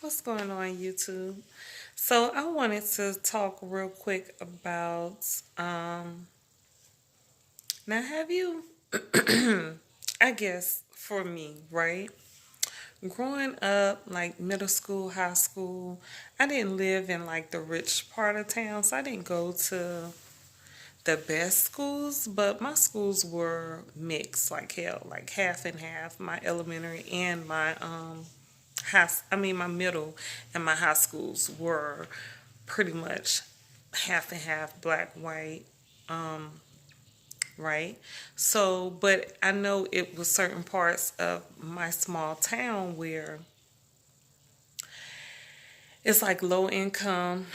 What's going on, YouTube? So I wanted to talk real quick about now have you I guess for me, right? Growing up, like middle school, high school, I didn't live in like the rich part of town, so I didn't go to the best schools, but my schools were mixed, like hell, like half and half. My elementary and my my middle and my high schools were pretty much half and half, black, white, right? So, but I know it was certain parts of my small town where it's like low income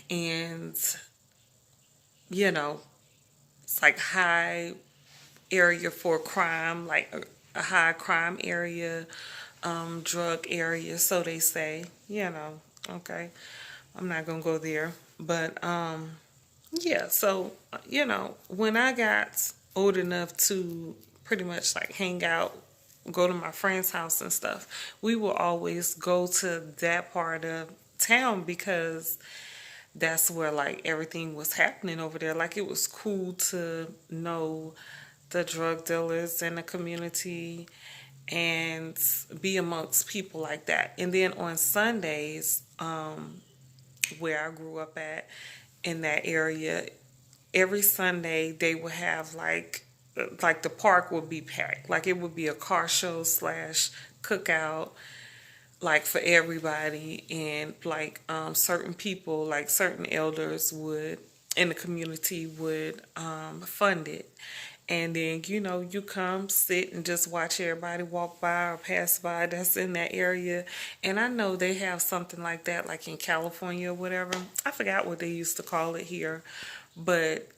and, you know, it's like high area for crime, like a high crime area, drug area, so they say, okay. I'm not gonna go there. But yeah, so when I got old enough to pretty much like hang out, go to my friend's house and stuff, we will always go to that part of town because that's where like everything was happening over there. Like it was cool to know the drug dealers in the community and be amongst people like that. And then on Sundays, where I grew up at in that area, every Sunday they would have like the park would be packed. Like it would be a car show slash cookout like for everybody, and like certain people, like certain elders would in the community would fund it. And then you come sit and just watch everybody walk by or pass by that's in that area. And I know they have something like that like in California or whatever. I forgot what they used to call it here. But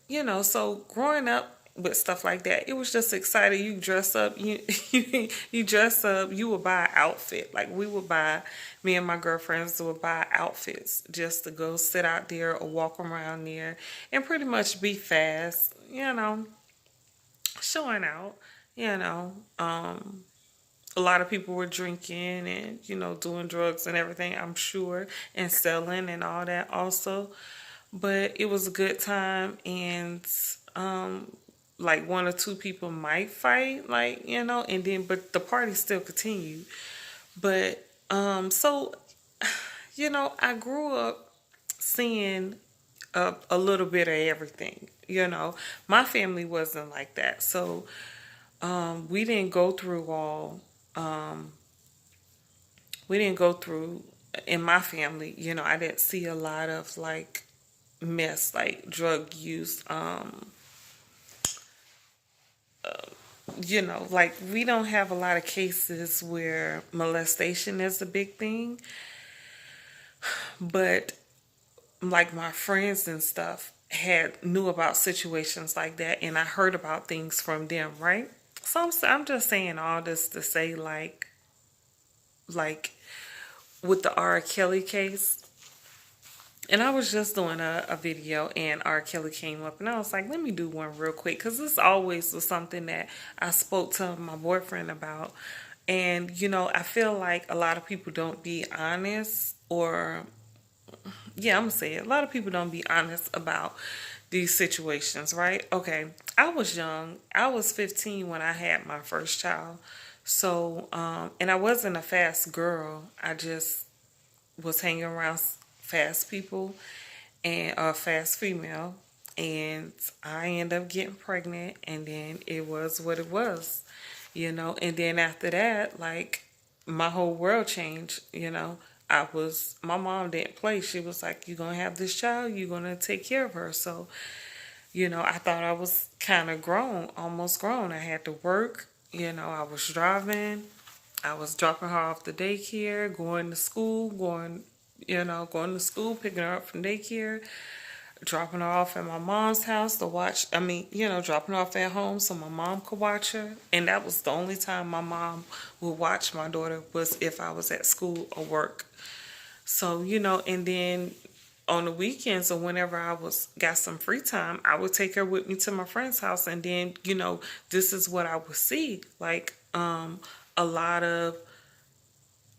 so growing up with stuff like that, it was just exciting. You dress up, you dress up, you would buy an outfit. Like we would buy, me and my girlfriends would buy outfits just to go sit out there or walk around there and pretty much be fast, showing out, you know. A lot of people were drinking and, doing drugs and everything, I'm sure, and selling and all that also. But it was a good time, and like one or two people might fight, like, and then, but the party still continued. But, so, I grew up seeing a little bit of everything, My family wasn't like that. So, we didn't go through all, we didn't go through, in my family, I didn't see a lot of like mess, like drug use, like we don't have a lot of cases where molestation is a big thing, but like my friends and stuff had knew about situations like that, and I heard about things from them, right? So I'm just saying all this to say like with the R. Kelly case. And I was just doing a video and R. Kelly came up and I was like, let me do one real quick because this always was something that I spoke to my boyfriend about. And, I feel like a lot of people don't be honest, or, yeah, I'm going to say it. A lot of people don't be honest about these situations, right? Okay, I was young. I was 15 when I had my first child. So, and I wasn't a fast girl. I just was hanging around fast people and a fast female, and I ended up getting pregnant, and then it was what it was, and then after that, like, my whole world changed. My mom didn't play. She was like, you're gonna have this child, you're gonna take care of her. So, I thought I was kind of grown, almost grown. I had to work, I was driving, I was dropping her off to daycare, going to school, going to school, picking her up from daycare, dropping her off at my mom's house to watch. Dropping her off at home so my mom could watch her. And that was the only time my mom would watch my daughter was if I was at school or work. So, and then on the weekends or whenever I got some free time, I would take her with me to my friend's house, and then, this is what I would see. Like, a lot of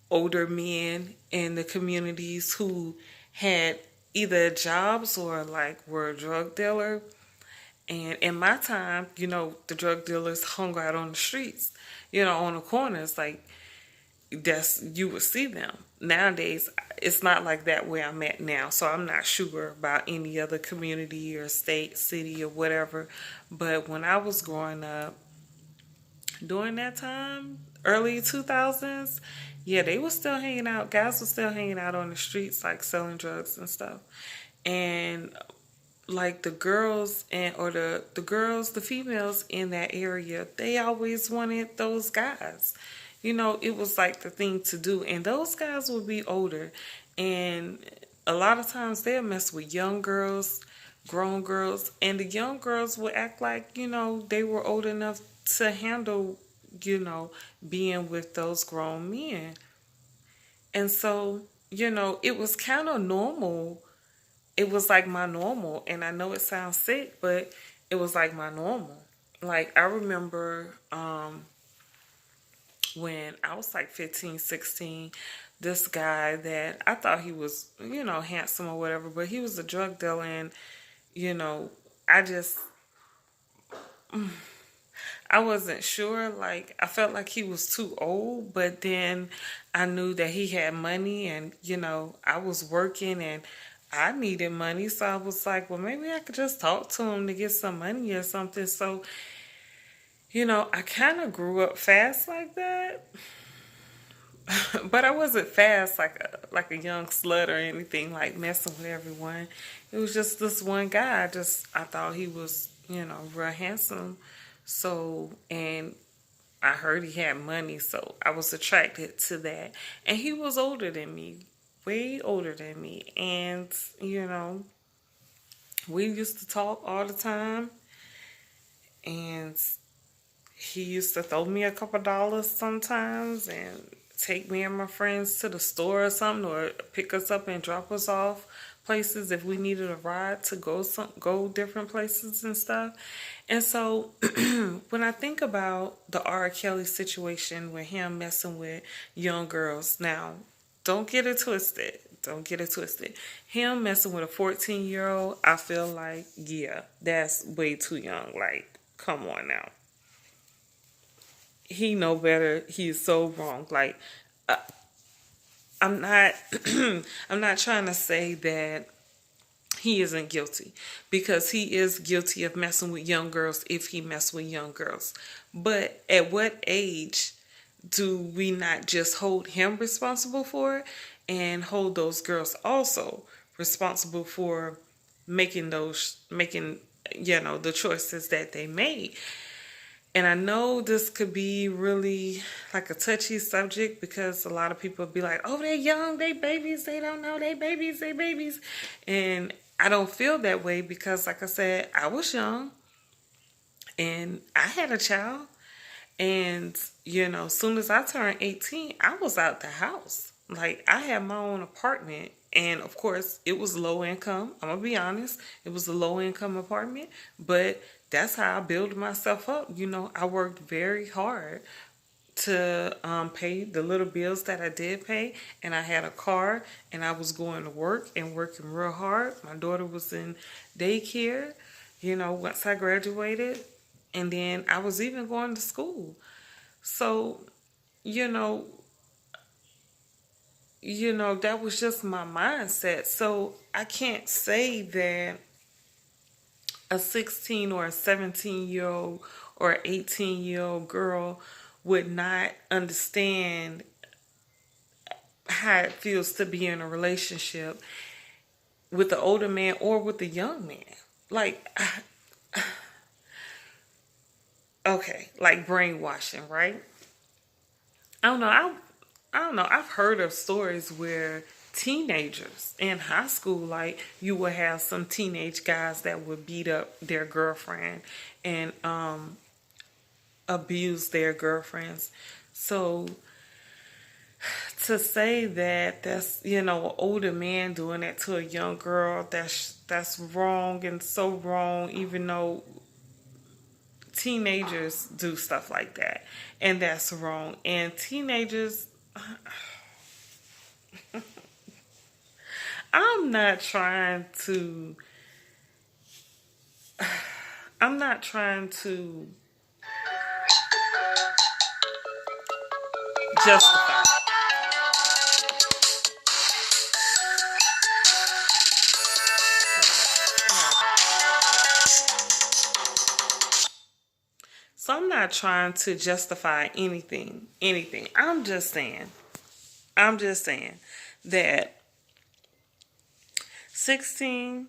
older men in the communities who had either jobs or like were a drug dealer. And in my time, the drug dealers hung out on the streets, on the corners. Like, that's, you would see them. Nowadays, it's not like that where I'm at now. So I'm not sure about any other community or state, city, or whatever. But when I was growing up, during that time, early 2000s, yeah, they were still hanging out. Guys were still hanging out on the streets, like selling drugs and stuff. And like the girls the females in that area, they always wanted those guys. It was like the thing to do. And those guys would be older. And a lot of times they'll mess with young girls, grown girls. And the young girls would act like, they were old enough to handle, being with those grown men. And so, it was kind of normal. It was like my normal. And I know it sounds sick, but it was like my normal. Like, I remember when I was like 15, 16, this guy that I thought he was, handsome or whatever, but he was a drug dealer. And, I just, I wasn't sure. Like, I felt like he was too old, but then I knew that he had money and, I was working and I needed money. So I was like, well, maybe I could just talk to him to get some money or something. So, I kind of grew up fast like that. But I wasn't fast like a young slut or anything, like messing with everyone. It was just this one guy. I thought he was, real handsome. So, and I heard he had money, so I was attracted to that. And he was older than me, way older than me. And, we used to talk all the time. And he used to throw me a couple dollars sometimes and take me and my friends to the store or something, or pick us up and drop us off places if we needed a ride to go different places and stuff. And so when I think about the R. Kelly situation with him messing with young girls, now don't get it twisted. Don't get it twisted. Him messing with a 14-year-old, I feel like, yeah, that's way too young. Like, come on now. He know better. He is so wrong. Like, I'm not I'm not trying to say that he isn't guilty, because he is guilty of messing with young girls if he messed with young girls. But at what age do we not just hold him responsible for it, and hold those girls also responsible for making the choices that they made? And I know this could be really like a touchy subject, because a lot of people be like, oh, they're young, they babies, they don't know, they babies, they babies. And I don't feel that way, because like I said, I was young and I had a child. And, as soon as I turned 18, I was out the house. Like, I had my own apartment. And of course, it was low income. I'm going to be honest. It was a low income apartment. But that's how I built myself up. I worked very hard to pay the little bills that I did pay. And I had a car, and I was going to work and working real hard. My daughter was in daycare, once I graduated. And then I was even going to school. So, that was just my mindset. So I can't say that a 16 or a 17-year-old or 18-year-old girl would not understand how it feels to be in a relationship with the older man or with the young man. Like, okay, like brainwashing, right? I don't know. I don't know. I've heard of stories where teenagers in high school, like, you would have some teenage guys that would beat up their girlfriend and abuse their girlfriends. So to say that that's, an older man doing that to a young girl, that's wrong, and so wrong, even though teenagers do stuff like that, and that's wrong. And teenagers, I'm not trying to. I'm not trying to justify. So I'm not trying to justify anything. Anything. I'm just saying. I'm just saying that 16,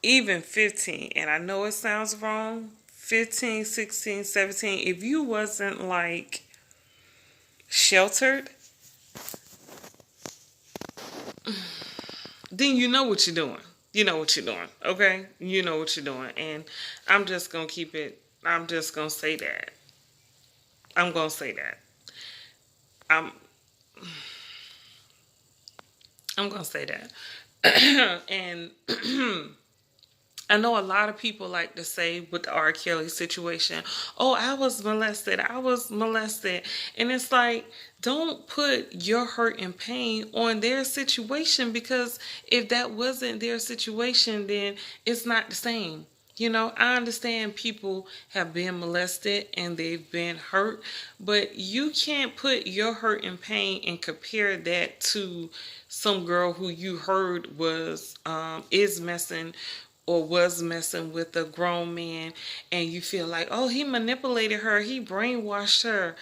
even 15, and I know it sounds wrong, 15, 16, 17, if you wasn't like sheltered, then you know what you're doing. You know what you're doing, okay? You know what you're doing. And I'm just going to keep it, I'm just going to say that. I'm going to say that. I'm, I'm going to say that. And I know a lot of people like to say with the R. Kelly situation, oh, I was molested. I was molested. And it's like, don't put your hurt and pain on their situation, because if that wasn't their situation, then it's not the same. You know, I understand people have been molested and they've been hurt, but you can't put your hurt and pain and compare that to some girl who you heard is messing or was messing with a grown man, and you feel like, oh, he manipulated her, he brainwashed her.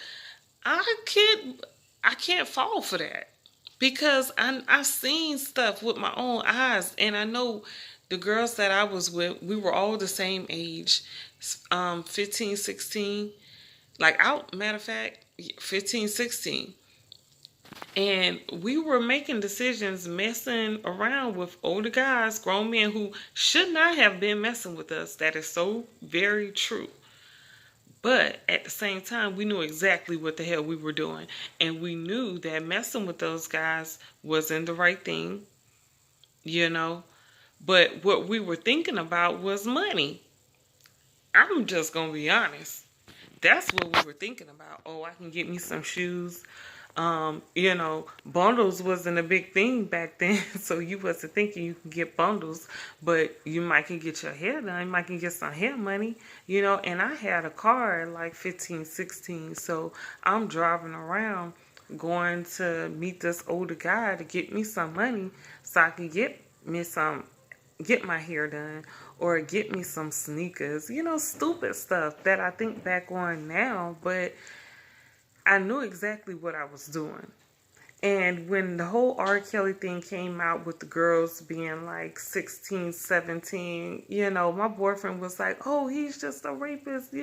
I can't I can't fall for that, because I've seen stuff with my own eyes, and I know the girls that I was with, we were all the same age, 15, 16, like out, matter of fact, 15, 16. And we were making decisions, messing around with older guys, grown men who should not have been messing with us. That is so very true. But at the same time, we knew exactly what the hell we were doing. And we knew that messing with those guys wasn't the right thing, you know. But what we were thinking about was money. I'm just going to be honest. That's what we were thinking about. Oh, I can get me some shoes. Bundles wasn't a big thing back then, so you wasn't thinking you can get bundles, but you might can get your hair done, you might can get some hair money, and I had a car at like 15, 16, so I'm driving around going to meet this older guy to get me some money so I can get my hair done or get me some sneakers, stupid stuff that I think back on now, but I knew exactly what I was doing. And when the whole R. Kelly thing came out with the girls being like 16, 17, my boyfriend was like, oh, he's just a rapist,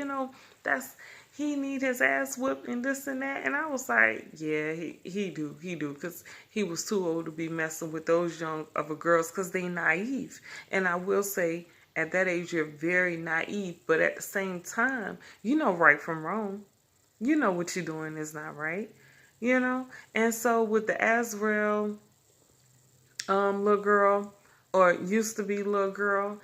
he need his ass whipped and this and that. And I was like, yeah, he do, because he was too old to be messing with those young of a girls, because they naive. And I will say, at that age, you're very naive, but at the same time, you know right from wrong. You know what you're doing is not right, And so with the Azrael little girl, or used to be little girl,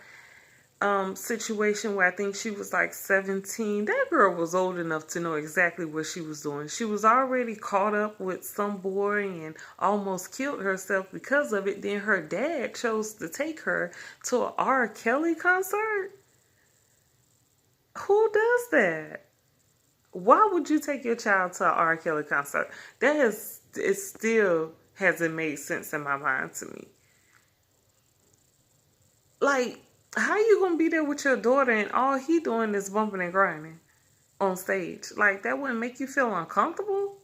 situation where I think she was like 17, that girl was old enough to know exactly what she was doing. She was already caught up with some boy and almost killed herself because of it. Then her dad chose to take her to an R. Kelly concert. Who does that? Why would you take your child to an R. Kelly concert? It still hasn't made sense in my mind to me. Like, how you gonna be there with your daughter and all he doing is bumping and grinding on stage? Like, that wouldn't make you feel uncomfortable?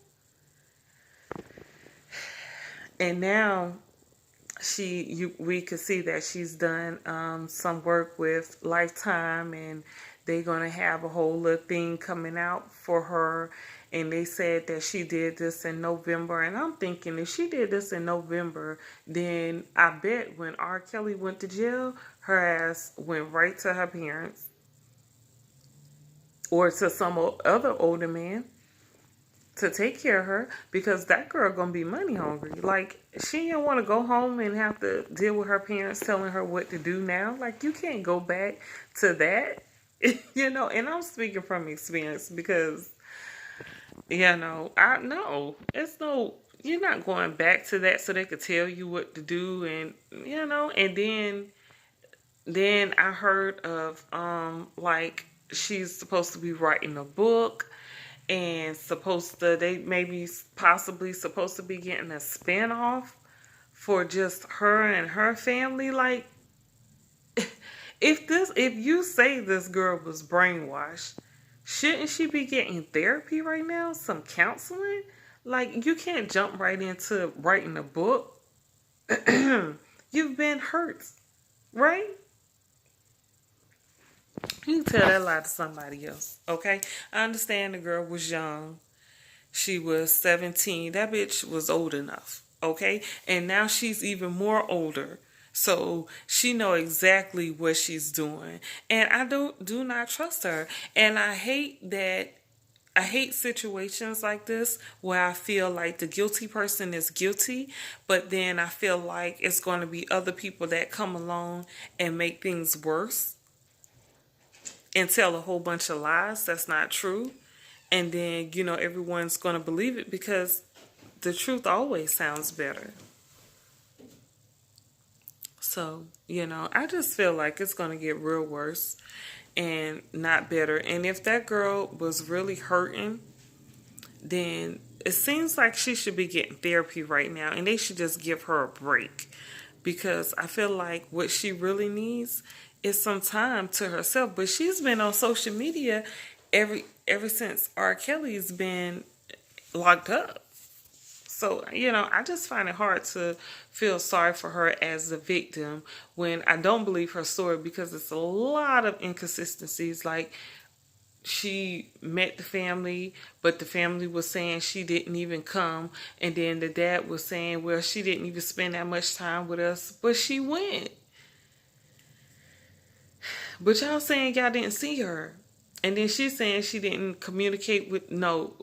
And now we could see that she's done some work with Lifetime, and they're gonna have a whole little thing coming out for her. And they said that she did this in November, and I'm thinking, if she did this in November, then I bet when R. Kelly went to jail, her ass went right to her parents or to some other older man to take care of her, because that girl gonna be money hungry. Like, she didn't want to go home and have to deal with her parents telling her what to do now. Like, you can't go back to that, And I'm speaking from experience, because I know it's no. you're not going back to that so they could tell you what to do. And and then I heard of like she's supposed to be writing a book, and supposed to they maybe possibly supposed to be getting a spinoff for just her and her family. Like, if you say this girl was brainwashed, shouldn't she be getting therapy right now? Some counseling? Like, you can't jump right into writing a book. You've been hurt, right? You can tell that lie to somebody else, okay? I understand the girl was young. She was 17. That bitch was old enough, okay? And now she's even more older. So she know exactly what she's doing. And I do not trust her. And I hate situations like this where I feel like the guilty person is guilty, but then I feel like it's going to be other people that come along and make things worse and tell a whole bunch of lies that's not true. And then, everyone's going to believe it because the truth always sounds better. So, I just feel like it's going to get real worse and not better. And if that girl was really hurting, then it seems like she should be getting therapy right now, and they should just give her a break, because I feel like what she really needs is some time to herself. But she's been on social media ever since R. Kelly's been locked up. So, I just find it hard to feel sorry for her as the victim when I don't believe her story, because it's a lot of inconsistencies. Like, she met the family, but the family was saying she didn't even come. And then the dad was saying, well, she didn't even spend that much time with us, but she went. But y'all saying y'all didn't see her. And then she's saying she didn't communicate with, no,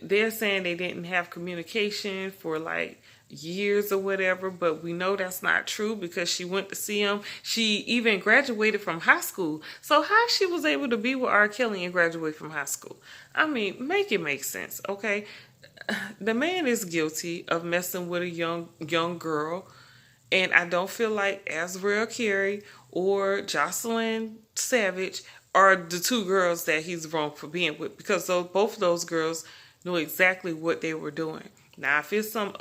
they're saying they didn't have communication for like years or whatever, but we know that's not true because she went to see him. She even graduated from high school. So how she was able to be with R. Kelly and graduate from high school? I mean, make it make sense, okay? The man is guilty of messing with a young girl, and I don't feel like Azriel Carey or Jocelyn Savage are the two girls that he's wrong for being with, because both of those girls know exactly what they were doing. Now, if it's some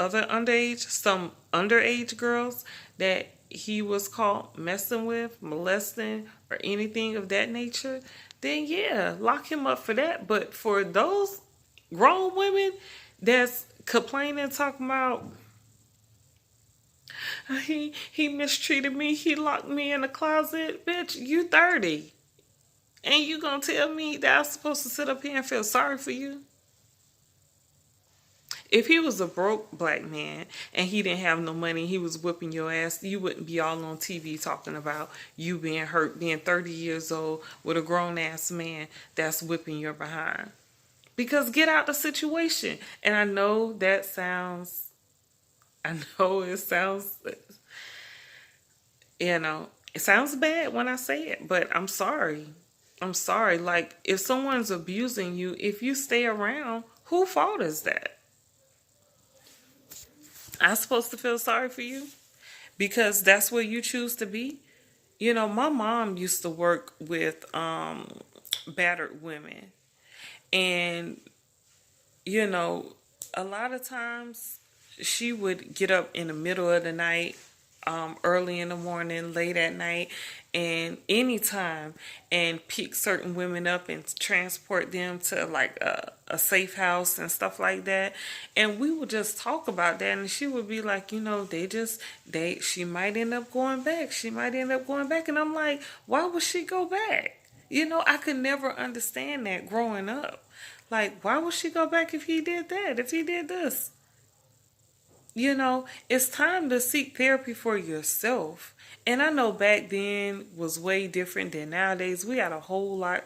underage girls that he was caught messing with, molesting, or anything of that nature, then yeah, lock him up for that. But for those grown women that's complaining, talking about he mistreated me, he locked me in a closet, bitch, you 30. And you gonna tell me that I'm supposed to sit up here and feel sorry for you? If he was a broke black man and he didn't have no money, he was whipping your ass, you wouldn't be all on TV talking about you being hurt, being 30 years old with a grown ass man that's whipping your behind. Because get out the situation. And I know it sounds, it sounds bad when I say it, but I'm sorry. I'm sorry. Like, if someone's abusing you, if you stay around, whose fault is that? I'm supposed to feel sorry for you because that's where you choose to be. My mom used to work with battered women. And, a lot of times she would get up in the middle of the night, early in the morning, late at night, and anytime, and pick certain women up and transport them to like a safe house and stuff like that. And we would just talk about that, and she would be like, she might end up going back. She might end up going back. And I'm like, why would she go back? I could never understand that growing up. Like, why would she go back if he did that, if he did this? It's time to seek therapy for yourself. And I know back then was way different than nowadays. We got a whole lot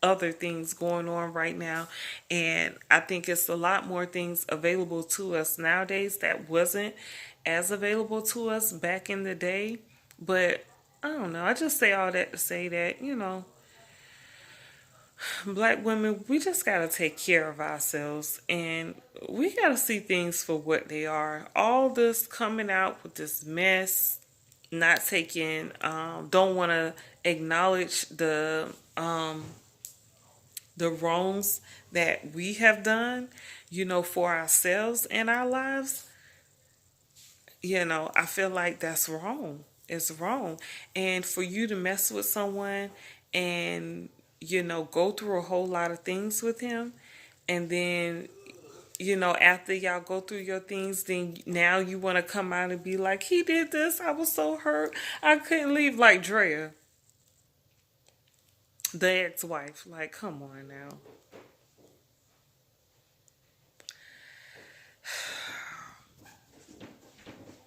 other things going on right now. And I think it's a lot more things available to us nowadays that wasn't as available to us back in the day. But I don't know. I just say all that to say that, Black women, we just gotta take care of ourselves and we gotta see things for what they are. All this coming out with this mess, not taking, don't want to acknowledge the wrongs that we have done, for ourselves and our lives. I feel like that's wrong. It's wrong. And for you to mess with someone and, go through a whole lot of things with him, and then, after y'all go through your things, then now you want to come out and be like, he did this. I was so hurt. I couldn't leave, like Drea, the ex-wife. Like, come on now.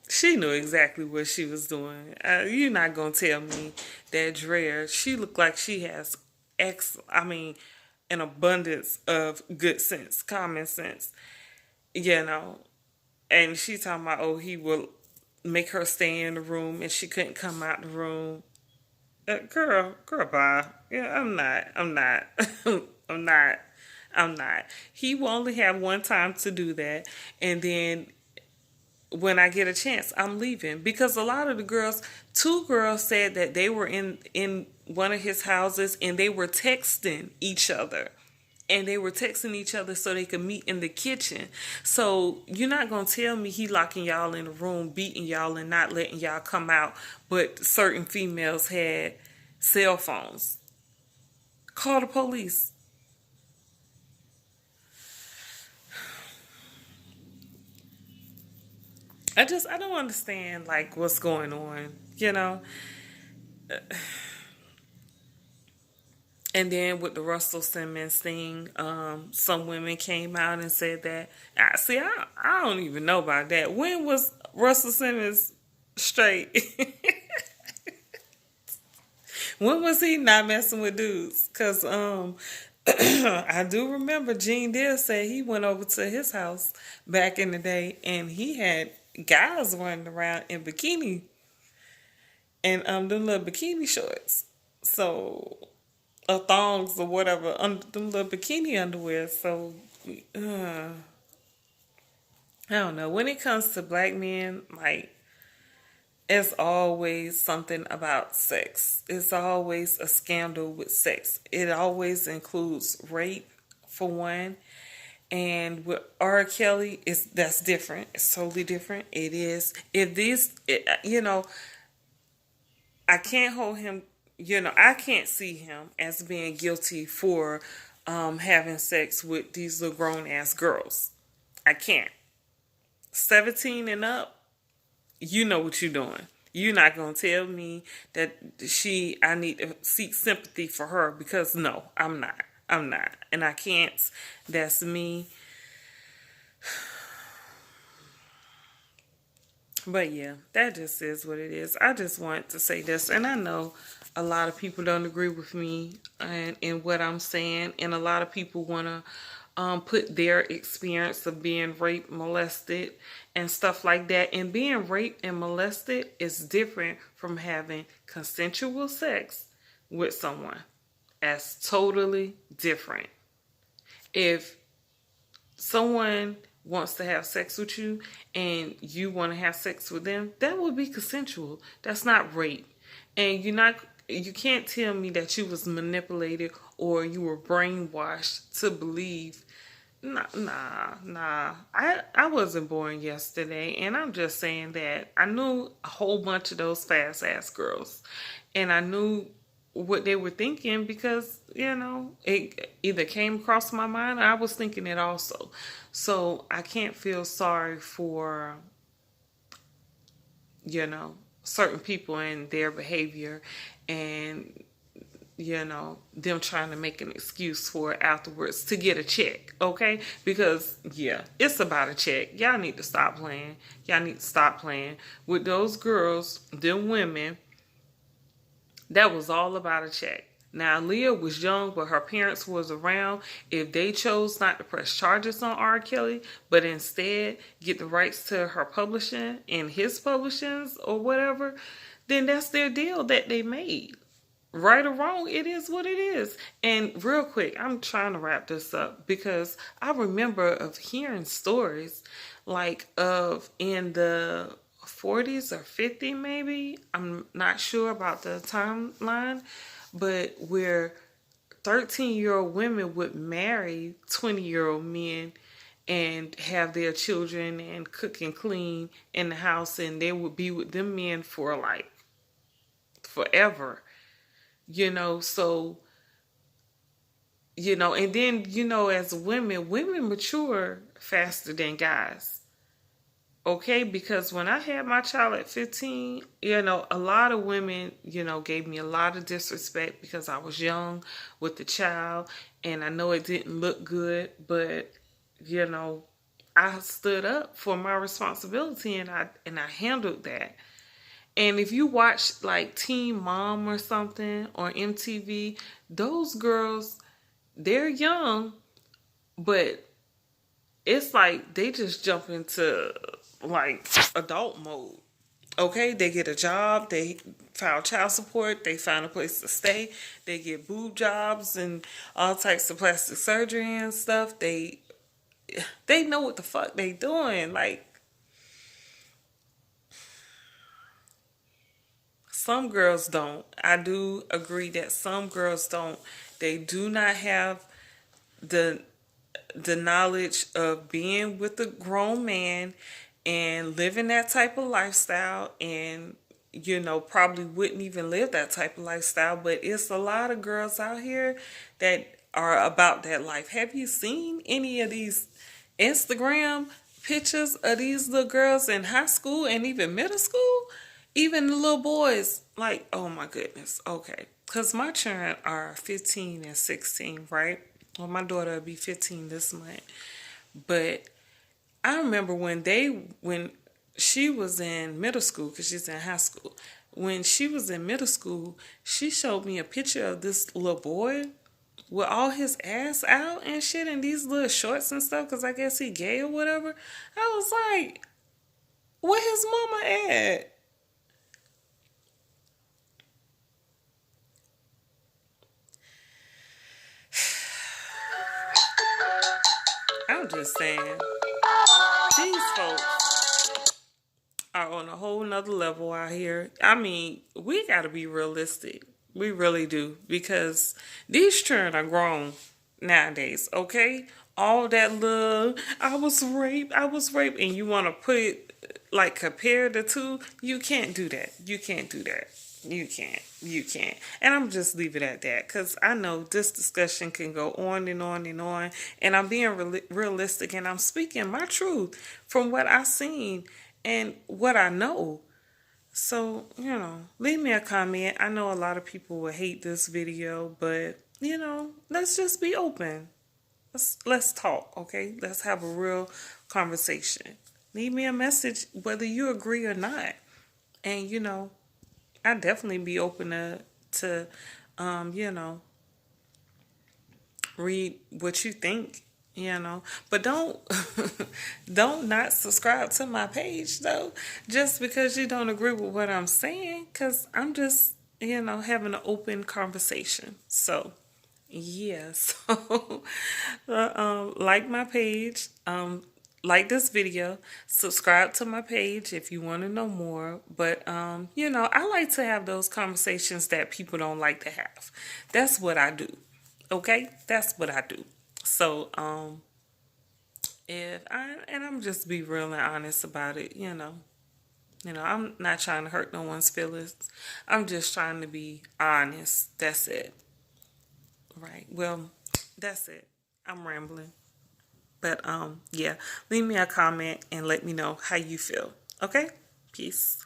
She knew exactly what she was doing. You're not gonna tell me that Drea, she looked like she has an abundance of good sense, common sense, you know. And she talking about, oh, he will make her stay in the room and she couldn't come out the room. Girl, bye. Yeah, I'm not, I'm not, I'm not. He will only have one time to do that, and then when I get a chance, I'm leaving. Because a lot of the girls, two girls said that they were in one of his houses and they were texting each other. And they were texting each other so they could meet in the kitchen. So you're not going to tell me he locking y'all in the room, beating y'all and not letting y'all come out. But certain females had cell phones. Call the police. I don't understand like what's going on, you know. And then with the Russell Simmons thing, some women came out and said that. I don't even know about that. When was Russell Simmons straight? When was he not messing with dudes? Because I do remember Gene did say he went over to his house back in the day and he had guys running around in bikini and them little bikini shorts. So, thongs or whatever, them little bikini underwear. So, I don't know. When it comes to black men, like, it's always something about sex. It's always a scandal with sex. It always includes rape, for one. And with R. Kelly, that's different. It's totally different. It is. I can't hold him. I can't see him as being guilty for having sex with these little grown ass girls. I can't. 17 and up, you know what you're doing. You're not going to tell me that I need to seek sympathy for her because no, I'm not. I'm not. And I can't. That's me. But yeah, that just is what it is. I just want to say this, and I know a lot of people don't agree with me and in what I'm saying, and a lot of people want to put their experience of being raped, molested, and stuff like that. And being raped and molested is different from having consensual sex with someone. That's totally different. If someone wants to have sex with you and you want to have sex with them, that would be consensual. That's not rape. And you can't tell me that you was manipulated or you were brainwashed to believe. Nah. I wasn't born yesterday, and I'm just saying that I knew a whole bunch of those fast ass girls, and I knew what they were thinking because it either came across my mind or I was thinking it also. So I can't feel sorry for certain people and their behavior and them trying to make an excuse for it afterwards to get a check, okay? Because, yeah, it's about a check. Y'all need to stop playing. Y'all need to stop playing. With those girls, them women, that was all about a check. Now, Leah was young, but her parents was around. If they chose not to press charges on R. Kelly, but instead get the rights to her publishing and his publishings or whatever, then that's their deal that they made. right or wrong, it is what it is. And real quick, I'm trying to wrap this up because I remember of hearing stories like of in the 40s or 50 maybe. I'm not sure about the timeline, but where 13-year-old women would marry 20-year-old men and have their children and cook and clean in the house, and they would be with them men for like forever, so and then as women mature faster than guys. Okay, because when I had my child at 15, a lot of women, gave me a lot of disrespect because I was young with the child, and I know it didn't look good, but you know I stood up for my responsibility, and I handled that. And if you watch like Teen Mom or something or MTV, those girls, they're young, but it's like they just jump into like adult mode. Okay, they get a job, they file child support, they find a place to stay, they get boob jobs and all types of plastic surgery and stuff. They know what the fuck they doing. Like, some girls don't. I do agree that some girls don't. They do not have the knowledge of being with a grown man and living that type of lifestyle, and probably wouldn't even live that type of lifestyle. But it's a lot of girls out here that are about that life. Have you seen any of these Instagram pictures of these little girls in high school and even middle school? Even the little boys, like, oh my goodness. Okay, because my children are 15 and 16, right? Well, my daughter will be 15 this month. But I remember when she was in middle school, because she's in high school. When she was in middle school, she showed me a picture of this little boy with all his ass out and shit, and these little shorts and stuff, because I guess he gay or whatever. I was like, where his mama at? I'm just saying, these folks are on a whole nother level out here. I mean, we gotta be realistic. We really do. Because these children are grown nowadays, okay? All that love, I was raped, and you wanna like compare the two, you can't do that. You can't do that. You can't. You can't. And I'm just leave it at that, because I know this discussion can go on and on and on. And I'm being realistic, and I'm speaking my truth from what I've seen and what I know. So, leave me a comment. I know a lot of people will hate this video, but, let's just be open. Let's talk, okay? Let's have a real conversation. Leave me a message whether you agree or not. And, I definitely be open to read what you think, but don't don't not subscribe to my page though, just because you don't agree with what I'm saying, because I'm just having an open conversation. So yeah, so like my page, like this video, subscribe to my page if you want to know more. But I like to have those conversations that people don't like to have. That's what I do. Okay, that's what I do. So if I and I'm just be real and honest about it. I'm not trying to hurt no one's feelings. I'm just trying to be honest. That's it. Right. Well, that's it. I'm rambling. But yeah, leave me a comment and let me know how you feel. Okay? Peace.